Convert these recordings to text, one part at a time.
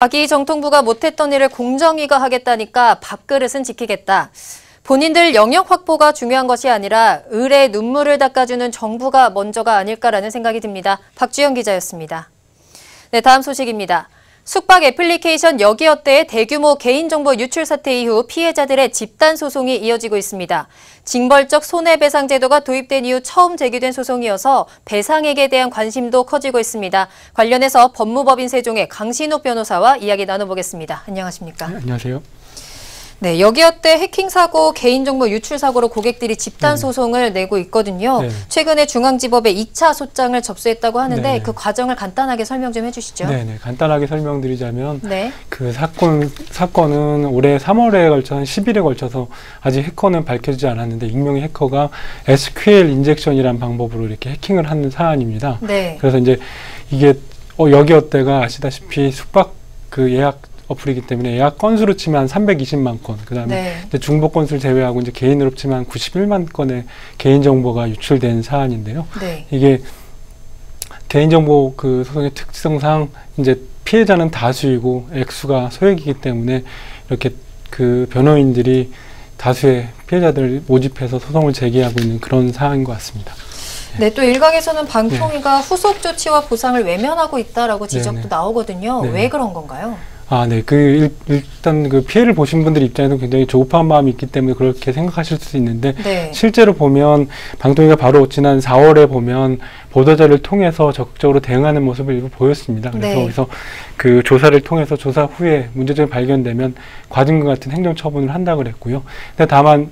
자기 정통부가 못했던 일을 공정위가 하겠다니까 밥그릇은 지키겠다. 본인들 영역 확보가 중요한 것이 아니라 을의 눈물을 닦아주는 정부가 먼저가 아닐까라는 생각이 듭니다. 박주영 기자였습니다. 네, 다음 소식입니다. 숙박 애플리케이션 여기어때의 대규모 개인정보 유출 사태 이후 피해자들의 집단 소송이 이어지고 있습니다. 징벌적 손해배상 제도가 도입된 이후 처음 제기된 소송이어서 배상액에 대한 관심도 커지고 있습니다. 관련해서 법무법인 세종의 강신욱 변호사와 이야기 나눠보겠습니다. 안녕하십니까? 네, 안녕하세요. 네, 여기어때 해킹 사고, 개인정보 유출 사고로 고객들이 집단 소송을 내고 있거든요. 네. 최근에 중앙지법에 2차 소장을 접수했다고 하는데 네. 그 과정을 간단하게 설명 좀 해주시죠. 네, 간단하게 설명드리자면 네. 그 사건은 올해 3월에 걸쳐 한 10일에 걸쳐서 아직 해커는 밝혀지지 않았는데 익명의 해커가 SQL 인젝션이라는 방법으로 이렇게 해킹을 하는 사안입니다. 네. 그래서 이제 이게 여기어때가 아시다시피 숙박 그 예약 어플이기 때문에 예약 건수로 치면 한 320만 건, 그 다음에 네. 중복 건수를 제외하고 이제 개인으로 치면 한 91만 건의 개인정보가 유출된 사안인데요. 네. 이게 개인정보 그 소송의 특성상 이제 피해자는 다수이고 액수가 소액이기 때문에 이렇게 그 변호인들이 다수의 피해자들을 모집해서 소송을 제기하고 있는 그런 상황인 것 같습니다. 네, 또 일각에서는 방통위가 후속 조치와 보상을 외면하고 있다라고 지적도 네네. 나오거든요. 네네. 왜 그런 건가요? 네. 일단 그 피해를 보신 분들 입장에서 굉장히 조급한 마음이 있기 때문에 그렇게 생각하실 수 있는데, 네. 실제로 보면 방통위가 바로 지난 4월에 보면 보도자를 통해서 적극적으로 대응하는 모습을 일부 보였습니다. 그래서 네. 거기서 그 조사를 통해서 조사 후에 문제점이 발견되면 과징금 같은 행정 처분을 한다고 그랬고요. 근데 다만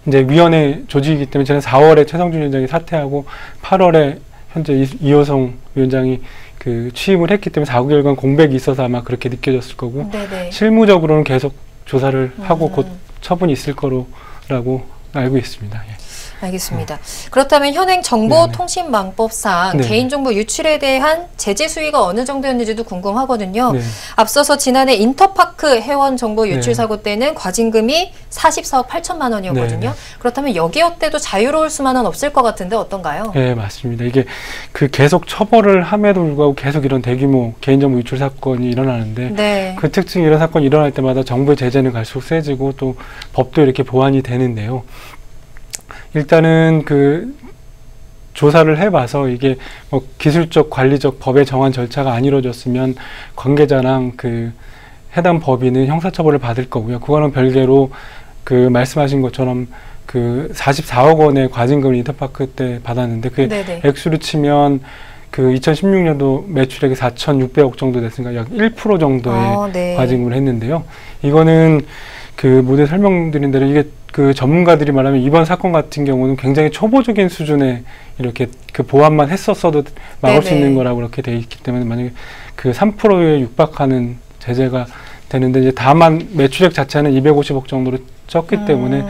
이제 위원회 조직이기 때문에 지난 4월에 최성준 위원장이 사퇴하고 8월에 현재 이호성 위원장이 그 취임을 했기 때문에 4개월간 공백이 있어서 아마 그렇게 느껴졌을 거고, 네네. 실무적으로는 계속 조사를 하고 곧 처분이 있을 거라고 알고 있습니다. 예. 알겠습니다. 그렇다면 현행 정보통신망법상 네네. 개인정보 유출에 대한 제재 수위가 어느 정도였는지도 궁금하거든요. 네. 앞서서 지난해 인터파크 회원 정보 유출 네. 사고 때는 과징금이 44억 8천만 원이었거든요. 네네. 그렇다면 여기어때도 자유로울 수만은 없을 것 같은데 어떤가요? 네, 맞습니다. 이게 그 계속 처벌을 함에도 불구하고 계속 이런 대규모 개인정보 유출 사건이 일어나는데, 네. 그 특징이 이런 사건이 일어날 때마다 정부의 제재는 갈수록 세지고 또 법도 이렇게 보완이 되는데요. 일단은 그 조사를 해봐서 이게 뭐 기술적, 관리적, 법에 정한 절차가 안 이루어졌으면 관계자랑 그 해당 법인은 형사처벌을 받을 거고요. 그거는 별개로 그 말씀하신 것처럼 그 44억 원의 과징금을 인터파크 때 받았는데, 그 네네. 액수로 치면 그 2016년도 매출액이 4,600억 정도 됐으니까 약 1% 정도의 네. 과징금을 했는데요. 이거는 그 모두 설명드린 대로 이게 그 전문가들이 말하면 이번 사건 같은 경우는 굉장히 초보적인 수준의 이렇게 그 보완만 했었어도 막을 수 네네. 있는 거라고 그렇게 돼 있기 때문에 만약에 그 3%에 육박하는 제재가 되는데, 이제 다만 매출액 자체는 250억 정도로 적기 때문에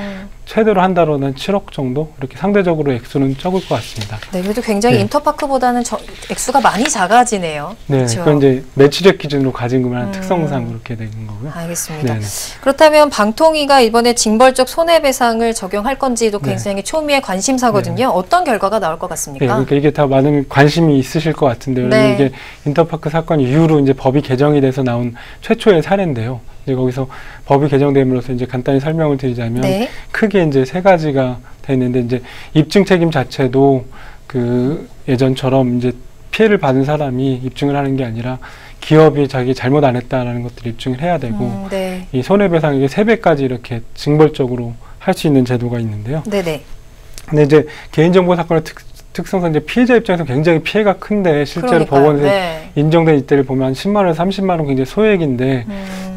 최대로 한다로는 7억 정도, 이렇게 상대적으로 액수는 적을 것 같습니다. 네, 그래도 굉장히 네. 인터파크보다는 액수가 많이 작아지네요. 네, 그렇죠? 그건 이제 매출액 기준으로 과징금을 하는 특성상 그렇게 되는 거고요. 알겠습니다. 네네. 그렇다면 방통위가 이번에 징벌적 손해배상을 적용할 건지도 굉장히 초미의 관심사거든요. 어떤 결과가 나올 것 같습니까? 네, 그러니까 이게 다 많은 관심이 있으실 것 같은데요. 네. 이게 인터파크 사건 이후로 이제 법이 개정이 돼서 나온 최초의 사례인데요. 이제 거기서 법이 개정됨으로써 이제 간단히 설명을 드리자면, 네. 크게 이제 세 가지가 돼 있는데, 이제 입증 책임 자체도 그 예전처럼 이제 피해를 받은 사람이 입증을 하는 게 아니라 기업이 자기 잘못 안 했다라는 것들을 입증을 해야 되고, 네. 이 손해배상액의 3배까지 이렇게 징벌적으로 할 수 있는 제도가 있는데요. 네네. 근데 이제 개인정보 사건의 특성상 이제 피해자 입장에서 굉장히 피해가 큰데, 실제로 그러니까요. 법원에서 네. 인정된 이때를 보면 10만 원에서 30만 원 굉장히 소액인데,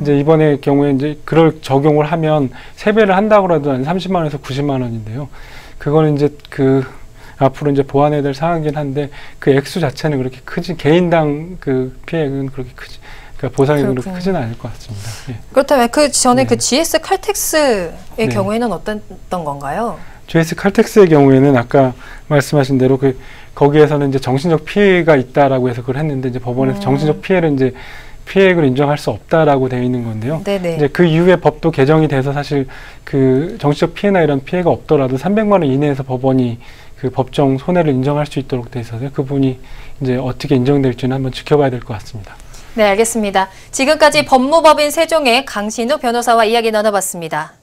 이제 이번에 경우에 이제 그걸 적용을 하면 3배를 한다고 해도 한 30만 원에서 90만 원인데요. 그거는 이제 그 앞으로 이제 보완해야 될 상황이긴 한데, 그 액수 자체는 그렇게 크지, 개인당 그 피해액은 그렇게 크지, 그러니까 보상이 그렇게 크지는 않을 것 같습니다. 예. 그렇다면 그 전에 네. 그 GS 칼텍스의 네. 경우에는 어떤 건가요? GS 칼텍스의 경우에는 아까 말씀하신 대로 그 거기에서는 이제 정신적 피해가 있다라고 해서 그걸 했는데, 이제 법원에서 정신적 피해를 이제 피해액을 인정할 수 없다라고 되어 있는 건데요. 네네. 이제 그 이후에 법도 개정이 돼서 사실 그 정신적 피해나 이런 피해가 없더라도 300만 원 이내에서 법원이 그 법정 손해를 인정할 수 있도록 돼 있어서요. 그 부분이 이제 어떻게 인정될지는 한번 지켜봐야 될 것 같습니다. 네, 알겠습니다. 지금까지 법무법인 세종의 강신욱 변호사와 이야기 나눠봤습니다.